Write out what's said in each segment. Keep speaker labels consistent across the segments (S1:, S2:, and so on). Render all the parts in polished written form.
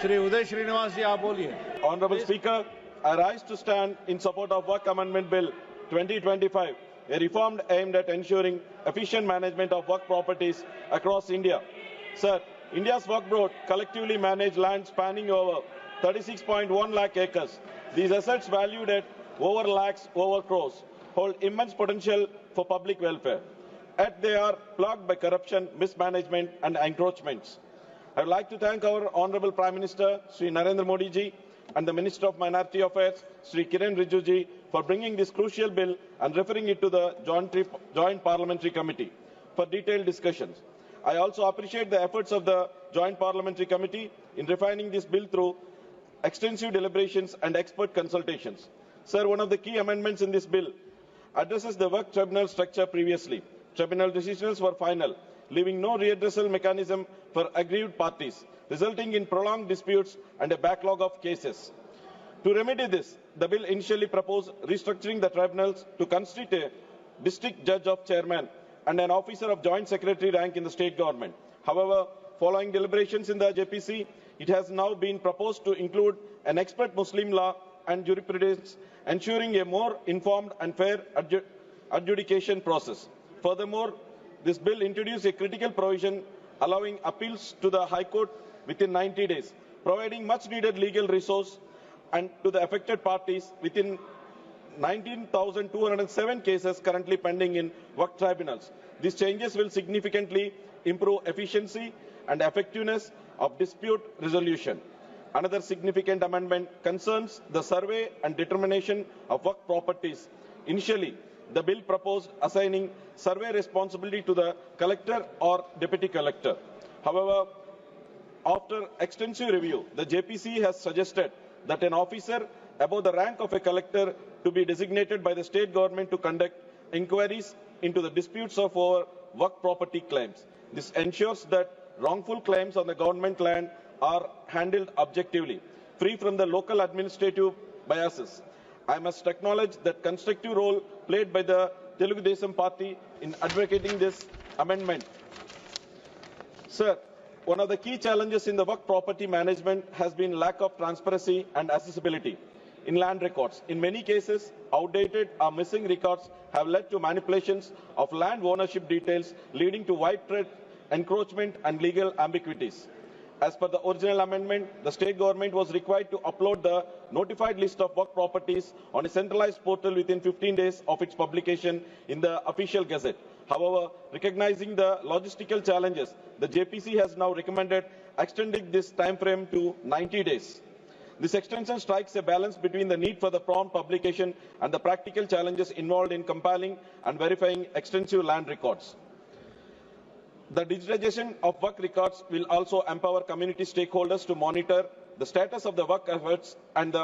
S1: श्री उदय श्रीनिवास जी आप बोलिए.
S2: Honorable Speaker, I rise to stand in support of Work Amendment Bill 2025, a reform aimed at ensuring efficient management of work properties across India. Sir, India's work board collectively manage land spanning over 36.1 lakh acres. These assets valued at over lakhs, over crores, hold immense potential for public welfare. Yet they are plagued by corruption, mismanagement and encroachments. I would like to thank our Honorable Prime Minister, Sri Narendra Modi ji, and the Minister of Minority Affairs, Sri Kiren Rijiju ji, for bringing this crucial bill and referring it to the Joint Parliamentary Committee for detailed discussions. I also appreciate the efforts of the Joint Parliamentary Committee in refining this bill through extensive deliberations and expert consultations. Sir, one of the key amendments in this bill addresses the work tribunal structure previously. Tribunal decisions were final, leaving no redressal mechanism for aggrieved parties, resulting in prolonged disputes and a backlog of cases. To remedy this, the bill initially proposed restructuring the tribunals to constitute a district judge of chairman and an officer of joint secretary rank in the state government. However, following deliberations in the JPC, it has now been proposed to include an expert Muslim law and jurisprudence, ensuring a more informed and fair adjudication process. Furthermore, this bill introduced a critical provision allowing appeals to the High Court within 90 days, providing much needed legal resource and to the affected parties within 19,207 cases currently pending in work tribunals. These changes will significantly improve efficiency and effectiveness of dispute resolution. Another significant amendment concerns the survey and determination of work properties. Initially, the bill proposed assigning survey responsibility to the collector or deputy collector. However, after extensive review, the JPC has suggested that an officer above the rank of a collector to be designated by the state government to conduct inquiries into the disputes of our work property claims. This ensures that wrongful claims on the government land are handled objectively, free from the local administrative biases. I must acknowledge that constructive role played by the Telugu Desam Party in advocating this amendment. Sir, one of the key challenges in the work property management has been lack of transparency and accessibility in land records. In many cases, outdated or missing records have led to manipulations of land ownership details, leading to widespread encroachment and legal ambiguities. As per the original amendment, the state government was required to upload the notified list of work properties on a centralized portal within 15 days of its publication in the official gazette. However, recognizing the logistical challenges, the JPC has now recommended extending this time frame to 90 days. This extension strikes a balance between the need for the prompt publication and the practical challenges involved in compiling and verifying extensive land records. The digitization of work records will also empower community stakeholders to monitor the status of the work efforts and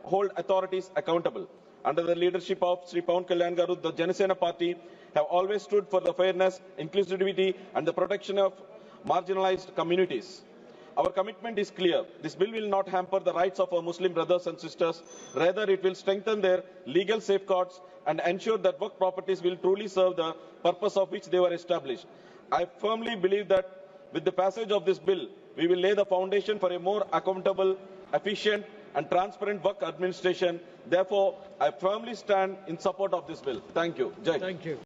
S2: hold authorities accountable. Under the leadership of Sri Pawan Kalyan Garu, the JanaSena party have always stood for the fairness, inclusivity and the protection of marginalized communities. Our commitment is clear. This bill will not hamper the rights of our Muslim brothers and sisters. Rather, it will strengthen their legal safeguards and ensure that work properties will truly serve the purpose of which they were established. I firmly believe that with the passage of this bill, we will lay the foundation for a more accountable, efficient and transparent work administration. Therefore, I firmly stand in support of this bill. Thank you. Jai.
S1: Thank you.